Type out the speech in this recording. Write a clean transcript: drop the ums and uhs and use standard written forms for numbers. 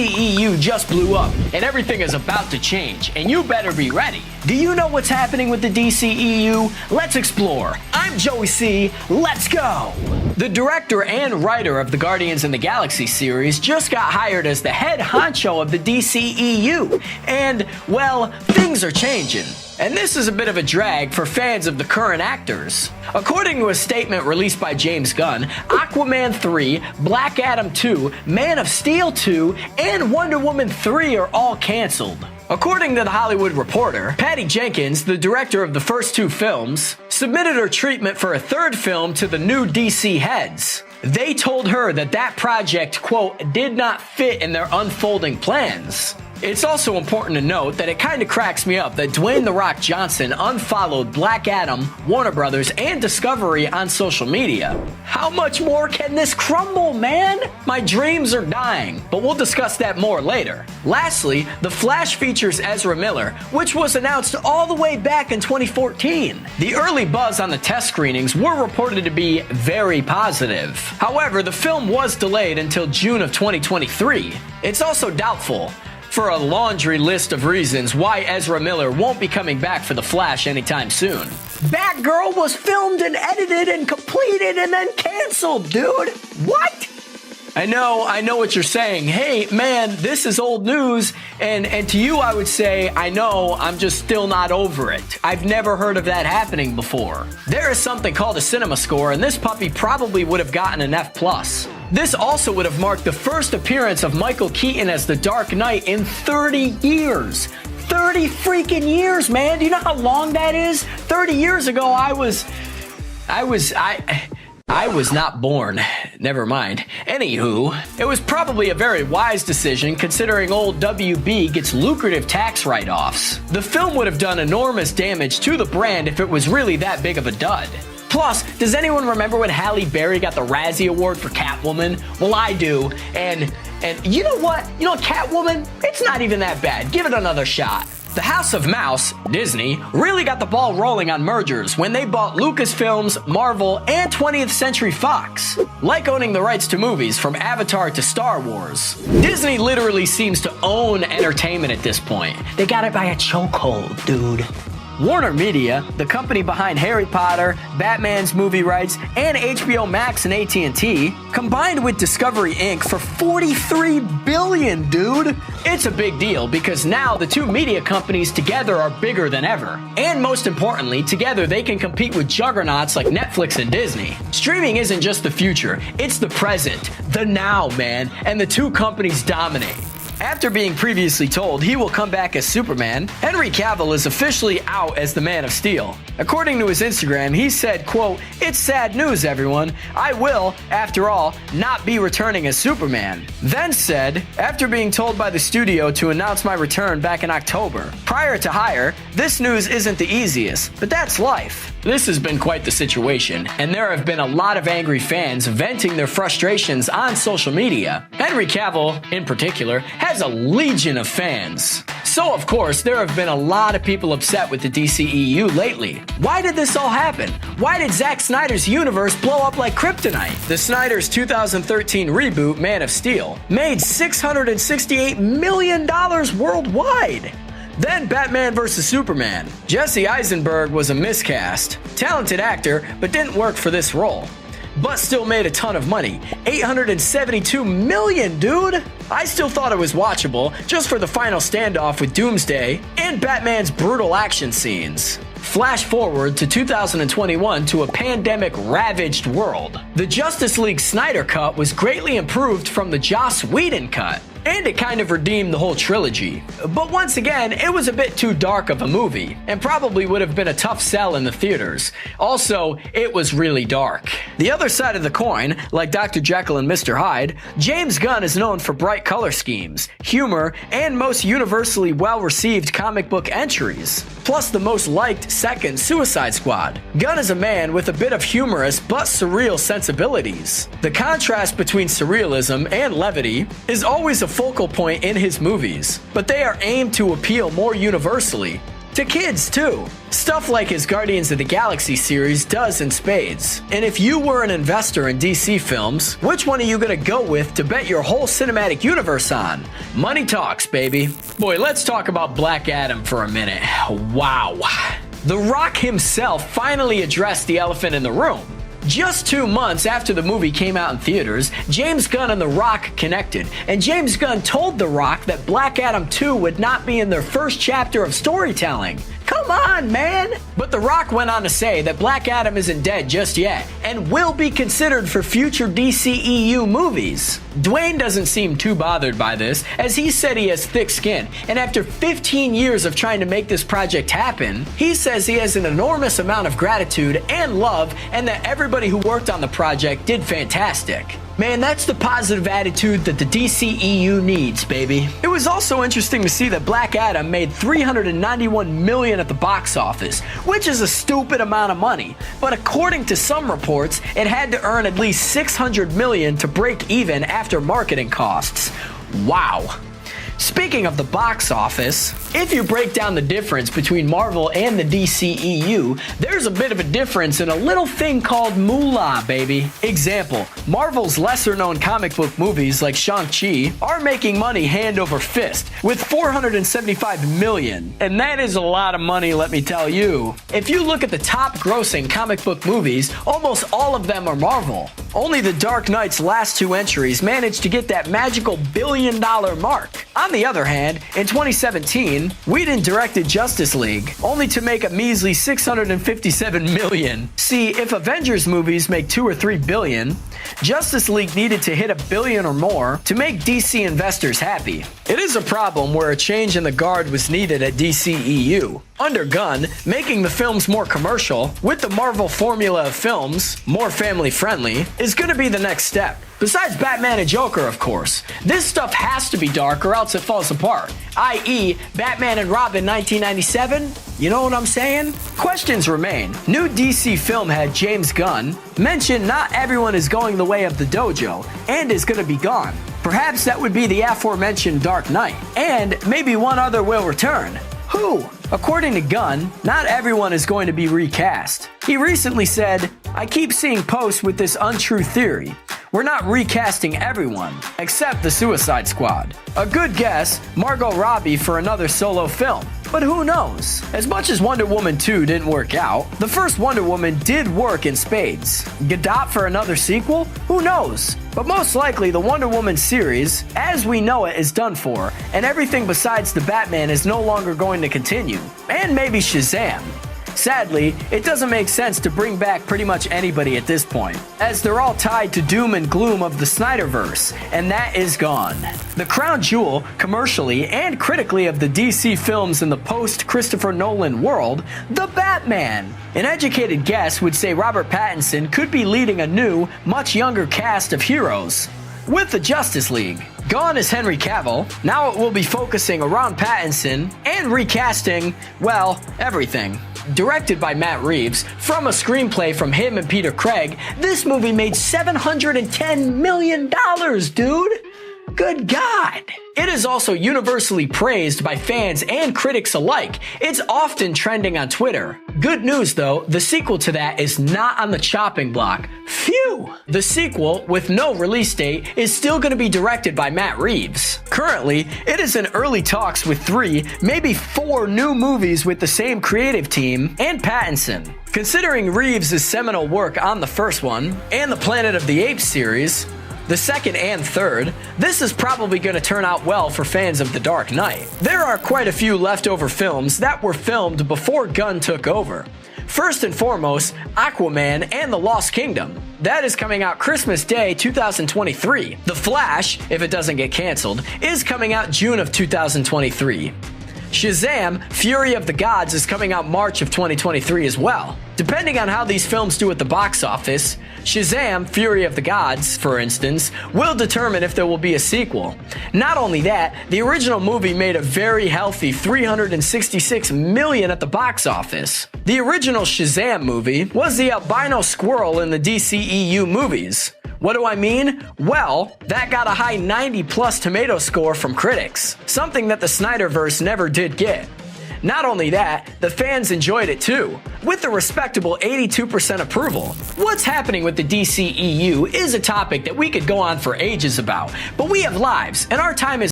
EU just blew up, and everything is about to change, and you better be ready. Do you know what's happening with the DCEU? Let's explore. I'm Joey C. Let's go! The director and writer of the Guardians in the Galaxy series just got hired as the head honcho of the DCEU, and, well, things are changing. And this is a bit of a drag for fans of the current actors. According to a statement released by James Gunn, Aquaman 3, Black Adam 2, Man of Steel 2, and Wonder Woman 3 are all canceled. According to The Hollywood Reporter, Patty Jenkins, the director of the first two films, submitted her treatment for a third film to the new DC heads. They told her that project, quote, did not fit in their unfolding plans. It's also important to note that it kinda cracks me up that Dwayne "The Rock" Johnson unfollowed Black Adam, Warner Brothers, and Discovery on social media. How much more can this crumble, man? My dreams are dying, but we'll discuss that more later. Lastly, The Flash features Ezra Miller, which was announced all the way back in 2014. The early buzz on the test screenings were reported to be very positive. However, the film was delayed until June of 2023. It's also doubtful, for a laundry list of reasons, why Ezra Miller won't be coming back for The Flash anytime soon. Batgirl was filmed and edited and completed and then canceled, dude. What? I know what you're saying. Hey, man, this is old news. And to you, I would say, I know, I'm just still not over it. I've never heard of that happening before. There is something called a cinema score, and this puppy probably would have gotten an F+. This also would have marked the first appearance of Michael Keaton as the Dark Knight in 30 years. 30 freaking years, man. Do you know how long that is? 30 years ago, I was not born. Never mind. Anywho, it was probably a very wise decision considering old WB gets lucrative tax write-offs. The film would have done enormous damage to the brand if it was really that big of a dud. Plus, does anyone remember when Halle Berry got the Razzie Award for Catwoman? Well, I do, and you know what? You know, Catwoman, it's not even that bad. Give it another shot. The House of Mouse, Disney, really got the ball rolling on mergers when they bought Lucasfilms, Marvel, and 20th Century Fox. Like owning the rights to movies from Avatar to Star Wars. Disney literally seems to own entertainment at this point. They got it by a chokehold, dude. Warner Media, the company behind Harry Potter, Batman's movie rights, and HBO Max and AT&T, combined with Discovery Inc. for $43 billion, dude. It's a big deal because now the two media companies together are bigger than ever. And most importantly, together they can compete with juggernauts like Netflix and Disney. Streaming isn't just the future, it's the present, the now, man, and the two companies dominate. After being previously told he will come back as Superman, Henry Cavill is officially out as the Man of Steel. According to his Instagram, he said, quote, "It's sad news, everyone. I will, after all, not be returning as Superman." Then said, after being told by the studio to announce my return back in October, prior to hire, "This news isn't the easiest, but that's life." This has been quite the situation, and there have been a lot of angry fans venting their frustrations on social media. Henry Cavill, in particular, has a legion of fans. So, of course, there have been a lot of people upset with the DCEU lately. Why did this all happen? Why did Zack Snyder's universe blow up like kryptonite? The Snyder's 2013 reboot, Man of Steel, made $668 million worldwide. Then Batman vs. Superman. Jesse Eisenberg was a miscast. Talented actor, but didn't work for this role. But still made a ton of money. $872 million, dude! I still thought it was watchable, just for the final standoff with Doomsday and Batman's brutal action scenes. Flash forward to 2021 to a pandemic-ravaged world. The Justice League Snyder Cut was greatly improved from the Joss Whedon cut, and it kind of redeemed the whole trilogy. But once again, it was a bit too dark of a movie, and probably would have been a tough sell in the theaters. Also, it was really dark. The other side of the coin, like Dr. Jekyll and Mr. Hyde, James Gunn is known for bright color schemes, humor, and most universally well-received comic book entries, plus the most liked second Suicide Squad. Gunn is a man with a bit of humorous but surreal sensibilities. The contrast between surrealism and levity is always a focal point in his movies, but they are aimed to appeal more universally. To kids, too. Stuff like his Guardians of the Galaxy series does in spades. And if you were an investor in DC films, which one are you gonna go with to bet your whole cinematic universe on? Money talks, baby. Boy, let's talk about Black Adam for a minute. Wow. The Rock himself finally addressed the elephant in the room. Just 2 months after the movie came out in theaters, James Gunn and The Rock connected, and James Gunn told The Rock that Black Adam 2 would not be in their first chapter of storytelling. Come on, man! But The Rock went on to say that Black Adam isn't dead just yet, and will be considered for future DCEU movies. Dwayne doesn't seem too bothered by this, as he said he has thick skin, and after 15 years of trying to make this project happen, he says he has an enormous amount of gratitude and love, and that everybody who worked on the project did fantastic. Man, that's the positive attitude that the DCEU needs, baby. It was also interesting to see that Black Adam made $391 million at the box office, which is a stupid amount of money. But according to some reports, it had to earn at least $600 million to break even after marketing costs. Wow. Speaking of the box office, if you break down the difference between Marvel and the DCEU, there's a bit of a difference in a little thing called moolah, baby. Example, Marvel's lesser-known comic book movies like Shang-Chi are making money hand over fist, with $475 million. And that is a lot of money, let me tell you. If you look at the top-grossing comic book movies, almost all of them are Marvel. Only The Dark Knight's last 2 entries managed to get that magical billion-dollar mark. On the other hand, in 2017, Whedon directed Justice League, only to make a measly $657 million. See, if Avengers movies make $2 or $3 billion, Justice League needed to hit $1 billion or more to make DC investors happy. It is a problem where a change in the guard was needed at DCEU. Under Gunn, making the films more commercial, with the Marvel formula of films, more family-friendly, is going to be the next step. Besides Batman and Joker, of course. This stuff has to be dark or else it falls apart. I.e., Batman and Robin 1997? You know what I'm saying? Questions remain. New DC film head James Gunn mentioned not everyone is going the way of the dojo and is going to be gone. Perhaps that would be the aforementioned Dark Knight. And maybe one other will return. Who? According to Gunn, not everyone is going to be recast. He recently said, "I keep seeing posts with this untrue theory. We're not recasting everyone, except the Suicide Squad. A good guess, Margot Robbie for another solo film. But who knows? As much as Wonder Woman 2 didn't work out, the first Wonder Woman did work in spades. Gadot for another sequel? Who knows? But most likely the Wonder Woman series, as we know it, is done for, and everything besides the Batman is no longer going to continue. And maybe Shazam. Sadly, it doesn't make sense to bring back pretty much anybody at this point, as they're all tied to doom and gloom of the Snyderverse, and that is gone. The crown jewel, commercially and critically, of the DC films in the post-Christopher Nolan world, the Batman. An educated guess would say Robert Pattinson could be leading a new, much younger cast of heroes. With the Justice League. Gone is Henry Cavill, now it will be focusing around Pattinson and recasting, well, everything. Directed by Matt Reeves, from a screenplay from him and Peter Craig, this movie made $710 million, dude! Good God! It is also universally praised by fans and critics alike. It's often trending on Twitter. Good news though, the sequel to that is not on the chopping block. Phew! The sequel, with no release date, is still going to be directed by Matt Reeves. Currently, it is in early talks with 3, maybe 4 new movies with the same creative team and Pattinson. Considering Reeves' seminal work on the first one, and the Planet of the Apes series, the second and third, this is probably going to turn out well for fans of The Dark Knight. There are quite a few leftover films that were filmed before Gunn took over. First and foremost, Aquaman and the Lost Kingdom. That is coming out Christmas Day 2023. The Flash, if it doesn't get canceled, is coming out June of 2023. Shazam! Fury of the Gods is coming out March of 2023 as well. Depending on how these films do at the box office, Shazam! Fury of the Gods, for instance, will determine if there will be a sequel. Not only that, the original movie made a very healthy $366 million at the box office. The original Shazam movie was the albino squirrel in the DCEU movies. What do I mean? Well, that got a high 90+ tomato score from critics, something that the Snyderverse never did get. Not only that, the fans enjoyed it too, with a respectable 82% approval. What's happening with the DCEU is a topic that we could go on for ages about, but we have lives, and our time is